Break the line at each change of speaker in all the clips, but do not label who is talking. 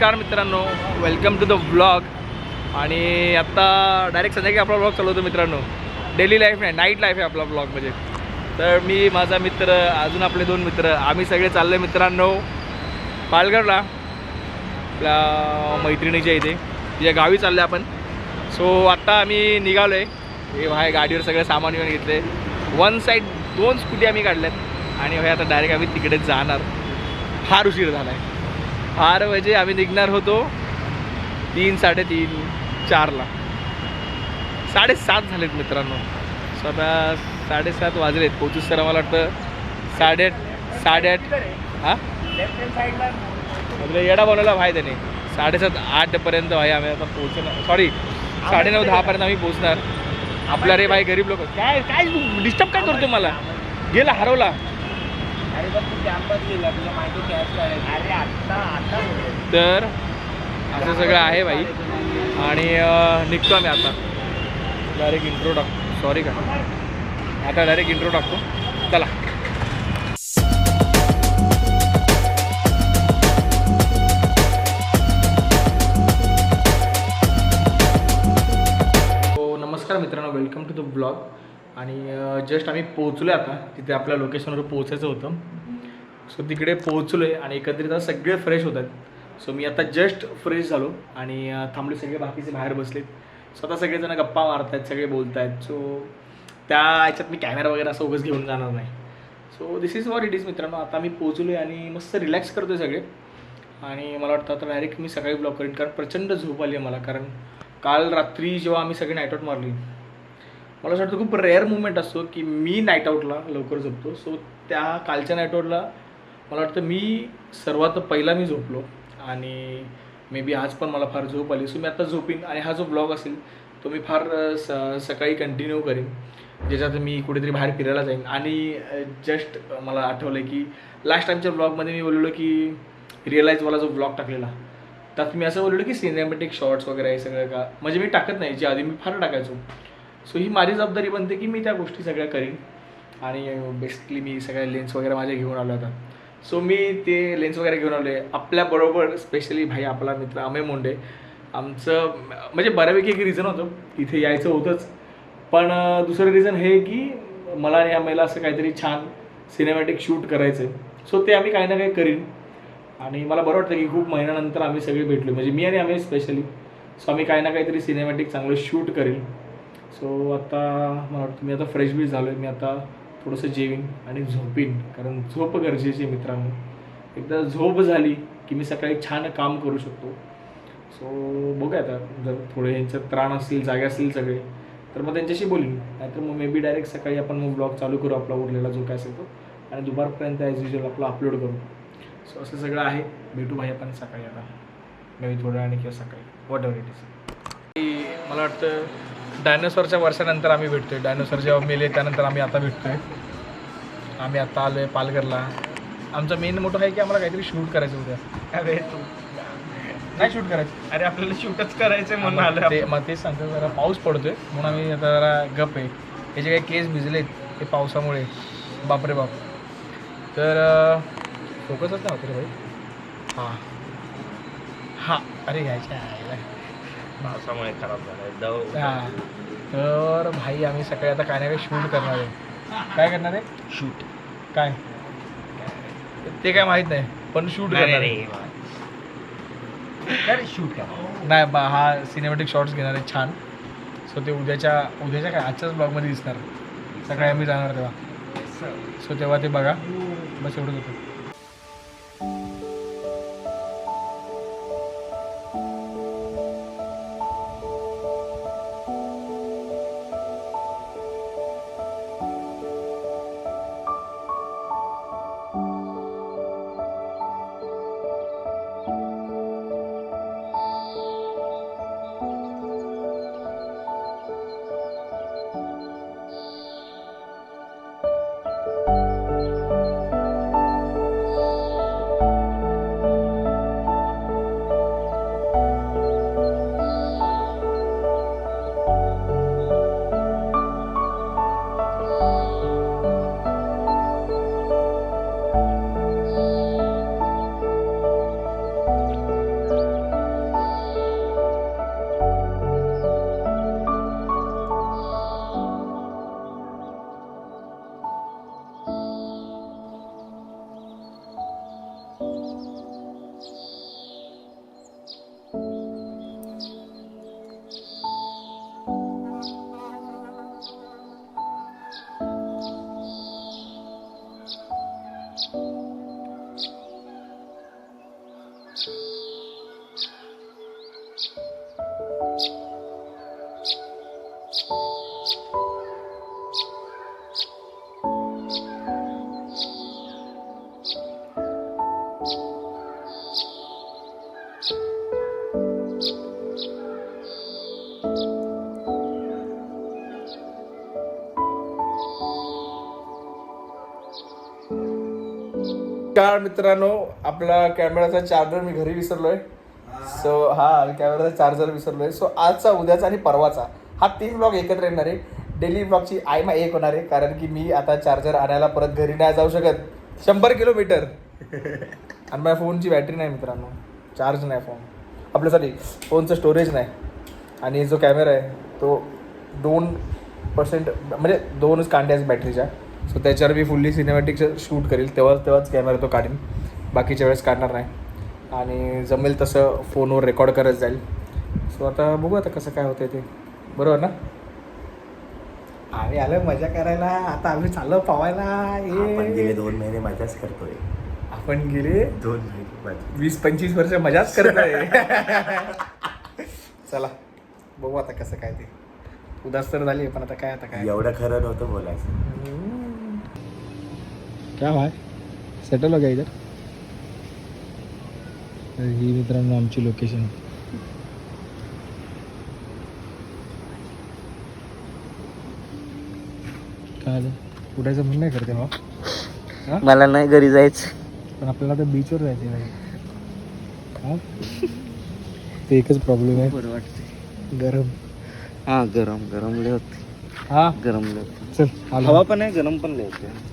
नमस्कार मित्रांनो, welcome to the vlog. आणि आत्ता डायरेक्ट संध्याकाळी आपला व्लॉग चालवतो मित्रांनो. डेली लाईफ नाही, नाईट लाईफ आहे आपला व्लॉग म्हणजे. तर मी, माझा मित्र, अजून आपले 2 मित्र, आम्ही सगळे चाललो आहे मित्रांनो पालघरला, आपल्या मैत्रिणीच्या इथे, तिच्या गावी चाललो आहे आपण. सो आत्ता आम्ही निघालो आहे. हे भाई गाडीवर सगळं सामान येऊन घेतले. वन साईड 2 स्कूटी आम्ही काढल्यात आणि भाई आता डायरेक्ट आम्ही तिकडेच जाणार. फार उशीर झाला आहे, फार म्हणजे आम्ही निघणार होतो 3, 3:30, 4ला. 7:30 झालेत मित्रांनो. सो आता 7:30 वाजलेत. पोचूस तर आम्हाला वाटतं 8:30. हां आपल्या येडा बनवला भाई त्याने. 7:30, 8पर्यंत भाई आम्ही आता पोहोचणार. सॉरी 9:30, 10पर्यंत आम्ही पोहोचणार. आपला रे भाई गरीब लोक काय काय डिस्टर्ब काय करतो मला. गेला, हरवला. तर असं सगळं आहे भाई. आणि निघतो आम्ही आता. डायरेक्ट इंट्रो टाकतो. सॉरी का, आता डायरेक्ट इंट्रो टाकतो. चला. नमस्कार मित्रांनो, वेलकम टू द ब्लॉग. आणि जस्ट आम्ही पोहोचलो आहे आता. तिथे आपल्या लोकेशनवर पोहोचायचं होतं. सो तिकडे पोहोचलो आहे आणि एकत्रित सगळे फ्रेश होत आहेत. सो मी आता जस्ट फ्रेश झालो आणि थांबले. सगळे बाकीचे बाहेर बसलेत. सो आता सगळेजण गप्पा मारत आहेत, सगळे बोलत आहेत. सो त्या ह्याच्यात मी कॅमेरा वगैरे असं उगाच घेऊन जाणार नाही. So this is what it is मित्रांनो. आता मी पोहोचलो आहे आणि मस्त रिलॅक्स करतो आहे सगळे. आणि मला वाटतं आता डायरेक्ट मी सकाळी ब्लॉग करेन, कारण प्रचंड झोप आली आहे मला. कारण काल रात्री जेव्हा आम्ही सगळे नाईट आऊट मारली, मला असं वाटतं खूप रेअर मुवमेंट असतो की मी नाईट आऊटला लवकर झोपतो. सो त्या कालच्या नाईट आऊटला मला वाटतं मी सर्वात पहिला मी झोपलो. आणि मे बी आज पण मला फार झोप आली. सो मी आता झोपीन आणि हा जो ब्लॉग असेल तो मी फार सकाळी कंटिन्यू करीन, ज्याच्यात मी कुठेतरी बाहेर फिरायला जाईन. आणि जस्ट मला आठवलं की लास्ट टाईमच्या ब्लॉगमध्ये मी बोललो की रिअलाईजवाला जो ब्लॉग टाकलेला, त्यात मी असं बोललो की सिनेमॅटिक शॉर्ट्स वगैरे हे सगळं का म्हणजे मी टाकत नाही, जे आधी मी फार टाकायचो. सो ही माझी जबाबदारी बनते की मी त्या गोष्टी सगळ्या करीन. आणि बेसिकली मी सगळ्या लेन्स वगैरे माझ्या घेऊन आलो होता. सो मी ते लेन्स वगैरे घेऊन आलो आहे. आपल्याबरोबर स्पेशली भाई आपला मित्र अमेय मुंडे. आमचं म्हणजे बऱ्यापैकी एक रिझन होतं, इथे यायचं होतंच. पण दुसरं रिझन हे की मला आणि अमेयला असं काहीतरी छान सिनेमॅटिक शूट करायचं आहे. सो ते आम्ही काही ना काही करीन. आणि मला बरं वाटतं की खूप महिन्यानंतर आम्ही सगळे भेटलो, म्हणजे मी आणि अमेय स्पेशली. सो आम्ही काही ना काहीतरी सिनेमॅटिक चांगलं शूट करीन. सो आता मला वाटतं मी आता फ्रेश बी झालो आहे. मी आता थोडंसं जेवीन आणि झोपीन, कारण झोप गरजेची आहे मित्रांनो. एकदा झोप झाली की मी सकाळी छान काम करू शकतो. सो बघूया आता, जर थोडे ह्यांच्यात त्राण असतील, जागे असतील सगळे, तर मग त्यांच्याशी बोलीन. नाहीतर मग मे बी डायरेक्ट सकाळी आपण मग ब्लॉग चालू करू आपला उरलेला जो काय असेल तो, आणि दुपारपर्यंत ॲज युजल आपला अपलोड करू. सो असं सगळं आहे. भेटू भाई आपण सकाळी आता, मे बी थोड्या आणि किंवा सकाळी, वॉट एव्हर इट इज. मला वाटतं डायनोसॉरच्या वर्षानंतर आम्ही भेटतोय. डायनोसॉर जेव्हा मेले त्यानंतर आम्ही आता भेटतोय. आम्ही आता आलो आहे पालघरला. आमचा मेन मोठं आहे की आम्हाला काहीतरी शूट करायचं होतं.
अरे तू
नाही शूट करायचं,
अरे आपल्याला शूटच करायचं म्हणून आलं.
ते मग तेच सांगतो, जरा पाऊस पडतोय म्हणून आम्ही आता जरा गप आहे. हे जे काही केस भिजलेत ते पावसामुळे, बापरे बाप. तर फोकसच नाही होतं रे भाई. हां हां, अरे घ्यायच्या
पावसामुळे खराब झालं.
हां. तर भाई आम्ही सकाळी आता काय ना काय शूट करणार आहे. काय करणार आहे?
शूट
काय ते काय माहीत नाही, पण शूट करणार आहे.
शूट का
नाही हा सिनेमॅटिक शॉट्स घेणार आहे छान. सो ते उद्याच्या काय आजच्याच ब्लॉगमध्ये दिसणार. सकाळी आम्ही जाणार तेव्हा. सो तेव्हा ते बघा. बस एवढंच होतं. नमस्कार मित्रांनो, आपला कॅमेराचा चार्जर मी घरी विसरलोय. So कॅमेराचा charger विसरलोय. सो आजचा, उद्याचा आणि परवाचा हा 3 ब्लॉग एकत्र येणार आहे. डेली ब्लॉगची आयमा एक होणार आहे, कारण की मी आता चार्जर आणायला परत घरी नाही जाऊ शकत. 100 किलोमीटर आणि माझ्या फोनची बॅटरी नाही मित्रांनो, चार्ज नाही फोन आपल्यासाठी, फोनचं स्टोरेज नाही. आणि जो कॅमेरा आहे तो 2% म्हणजे 2च कांड्या आहेत बॅटरीच्या. सो त्याच्यावर मी फुल्ली सिनेमॅटिकचं शूट करेल, तेव्हाच कॅमेरा तो काढीन, बाकीच्या वेळेस काढणार नाही. आणि जमेल तसं फोनवर रेकॉर्ड करत जाईल. सो आता बघू आता कसं काय होतं ते, बरोबर ना. आम्ही आलो मजा करायला, आता आम्ही चाललो पवायला.
आपण गेले 2 महिने मजाच करतोय.
आपण गेले
2 महिने
20-25 वर्ष मजाच करतोय. चला बघू आता कसं काय ते. उदास तर झाली पण आता काय
एवढं खरं नव्हतं बोलायचं.
क्या भाई सेटल हो गया इधर. ही मित्रांनो आमची लोकेशन. काय आलं उठायचं म्हणून नाही करते मग.
मला नाही घरी जायचं,
पण आपल्याला तर बीचवर जायचं आहे. हा ते एकच प्रॉब्लेम आहे,
बरं वाटते.
गरम.
हा गरम लय होते.
हा
गरम लय होते.
चल आलो.
हवा पण आहे, गरम पण लय होते.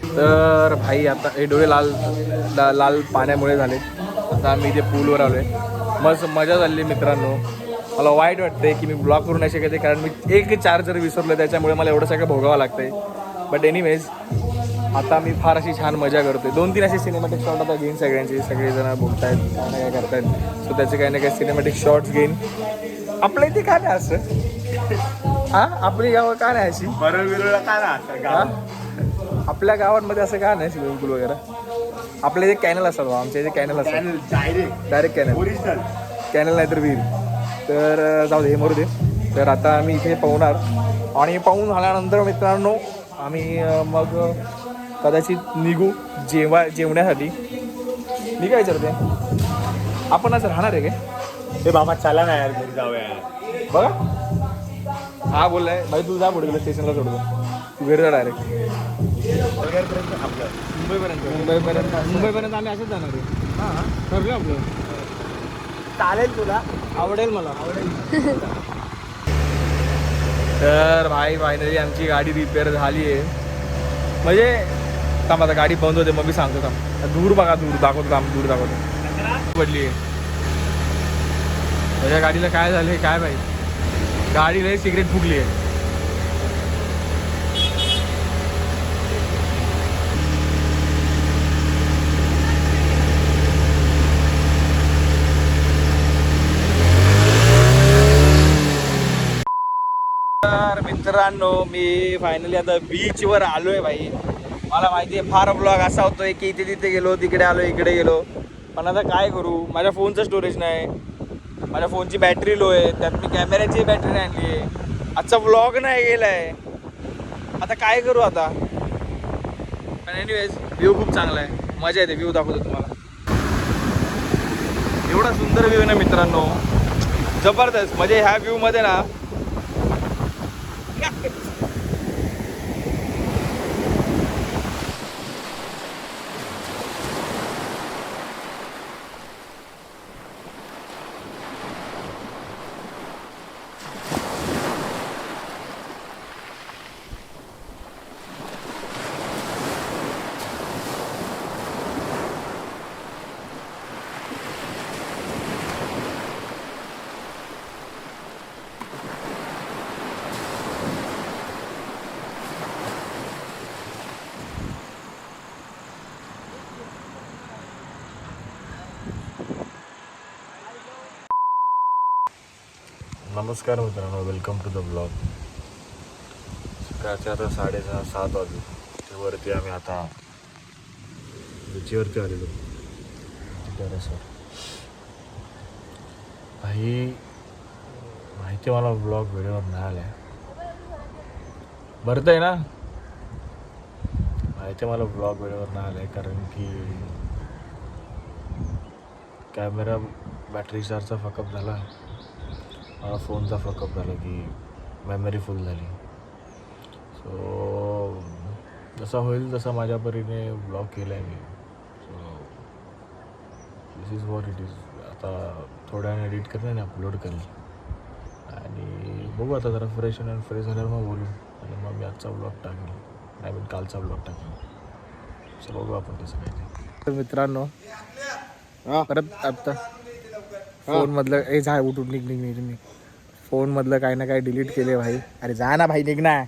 तर भाई आता हे डोळे लाल पाण्यामुळे झाले. आता आम्ही इथे पूलवर आलो आहे, मस्त मजा झाली मित्रांनो. मला वाईट वाटतंय की मी ब्लॉग करू नाही शकते, कारण मी एक चार्जर विसरलो, त्याच्यामुळे मला एवढं सगळं भोगावं लागतंय. बट एनिवेज आता मी फार अशी छान मजा करतोय. 2-3 असे सिनेमॅटिक शॉट आता घेईन सगळ्यांचे, सगळेजण बोलतायत काय ना काय करतायत. सो त्याचे काही ना काही सिनेमॅटिक शॉट्स घेईन. आपल्या इथे काय नाही असं, हा आपली गावं काय नाही अशी,
बरोबर काय ना
आपल्या गावांमध्ये असं काय नाही स्विमिंग पूल वगैरे. आपल्या इथे कॅनल असतात, आमच्या इथे कॅनल असतात, डायरेक्ट कॅनल.
ओरिजिनल
कॅनल नाही तर विहीर. तर जाऊ दे, हे मरू दे. तर आता आम्ही इथे पाहुणार, आणि पाहून झाल्यानंतर मित्रांनो आम्ही मग कदाचित निघू जेवण्यासाठी. मी काय विचारते, आपण असं राहणार आहे काय?
हे बाबा चला ना यार घरी जाऊया.
बघा हा बोललाय भाई, तू जा पुढे स्टेशनला सोडतो, तू घरी जा डायरेक्ट.
आपलं
मुंबईपर्यंत आम्ही असंच जाणार आहे. हां ठरलं आपलं.
चालेल तुला,
आवडेल मला, आवडेल. तर भाई फायनली आमची गाडी रिपेअर झाली आहे. म्हणजे थांब आता गाडी बंद होते मग मी सांगतो. थांब दूर बघा, दूर दाखवतो पडली आहे. माझ्या गाडीला काय झालं काय माहिती, गाडीला सिगरेट फुकली आहे. तर मित्रांनो मी फायनली आता बीचवर आलोय भाई. मला माहिती आहे फार ब्लॉग असा होतोय की इथे तिथे गेलो, तिकडे आलो, इकडे गेलो, पण आता काय करू, माझ्या फोनचं स्टोरेज नाही, माझ्या फोनची बॅटरी लो आहे, त्यात मी कॅमेऱ्याची बॅटरी नाही आणली आहे, आजचा ब्लॉग नाही गेलाय, आता काय करू आता. पण एनिवेज व्ह्यू खूप चांगला आहे, मजा येते. व्ह्यू दाखवतो तुम्हाला, एवढा सुंदर व्ह्यू आहे ना मित्रांनो, जबरदस्त. म्हणजे ह्या व्ह्यूमध्ये ना
नमस्कार मित्रांनो, वेलकम टू द ब्लॉग. सकाळचे आता 6:30-7 वाजले. त्यावरती आम्ही आता बीचवरती आलेलो टेरेसवर. काही माहिती मला ब्लॉग व्हिडिओवर नाही आल्या. बरं आहे ना, माहिती मला ब्लॉग व्हिडिओवर नाही आलं आहे कारण की कॅमेरा बॅटरी चार्जचा फकअप झाला, मला फोनचा फकअप झाला की मेमरी फुल झाली. सो जसा होईल तसा माझ्या परीने ब्लॉग केला आहे मी. So this is what it is. आता थोड्याने एडिट करेन आणि अपलोड करेन आणि बघू आता जरा फ्रेश झाल्यावर मग बोलू आणि मग मी आजचा ब्लॉग टाकेल, आय मीन कालचा ब्लॉग टाकेल. सो बघू आपण कसं काय ते.
तर मित्रांनो परत आता फोनमधलं ए जा उठून निघ फोनमधलं काही ना काही डिलीट केले भाई. अरे जा ना भाई, निघ ना,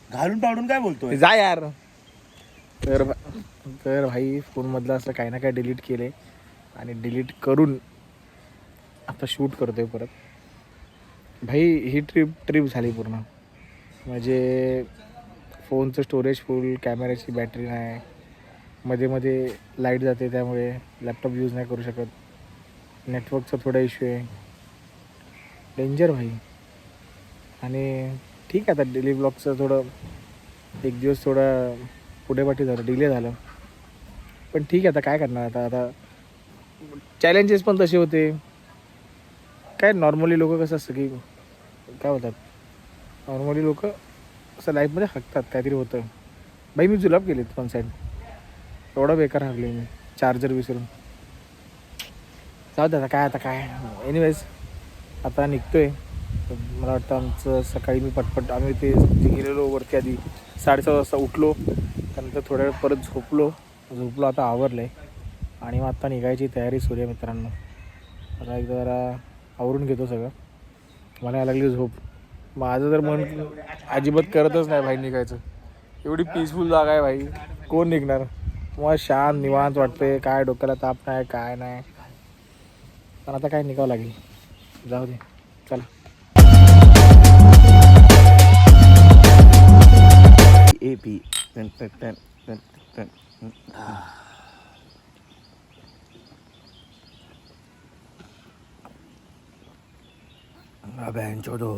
घालून पाडून काय बोलतोय?
जा यार. तर भाई फोनमधलं असं काही ना काही डिलीट केले आणि डिलीट करून आता शूट करतोय परत. भाई ही ट्रिप झाली पूर्ण. म्हणजे फोनचं स्टोरेज फुल, कॅमेऱ्याची बॅटरी नाही, मध्ये मध्ये लाईट जाते त्यामुळे लॅपटॉप यूज नाही करू शकत, नेटवर्कचा थोडा इश्यू आहे, डेंजर भाई. आणि ठीक आहे आता डेली ब्लॉगचं थोडं एक दिवस थोडं पुढे पाठी झालं, डिले झालं, पण ठीक आहे आता काय करणार. आता चॅलेंजेस पण तसे होते. काय नॉर्मली लोक कसं असतं की काय होतात, नॉर्मली लोक असं लाईफमध्ये हकतात, काहीतरी होतं. भाई मी जुलाब केलेत पण साईड, एवढं बेकार हकले मी चार्जर विसरून. जाऊ दे आता काय एनिवेज आता निघतोय. मला वाटतं आमचं सकाळी मी पटपट आम्ही ते गेलेलो वरती, आधी 7:30 वाजता उठलो, त्यानंतर थोड्या वेळ परत झोपलो आता आवरलं आहे आणि मग आत्ता निघायची तयारी सुरू आहे मित्रांनो. आता एकदा जरा आवरून घेतो सगळं, मला यायला लागली झोप. माझं तर मन अजिबात करतच नाही भाई निघायचं. एवढी पीसफुल जागा आहे भाई, कोण निघणार. मग शांत निवांत वाटते, काय डोक्याला ताप नाही काय नाही. पण आता काय निघावं लागेल, जाऊ दे चला.
AP.
बहन चोदो.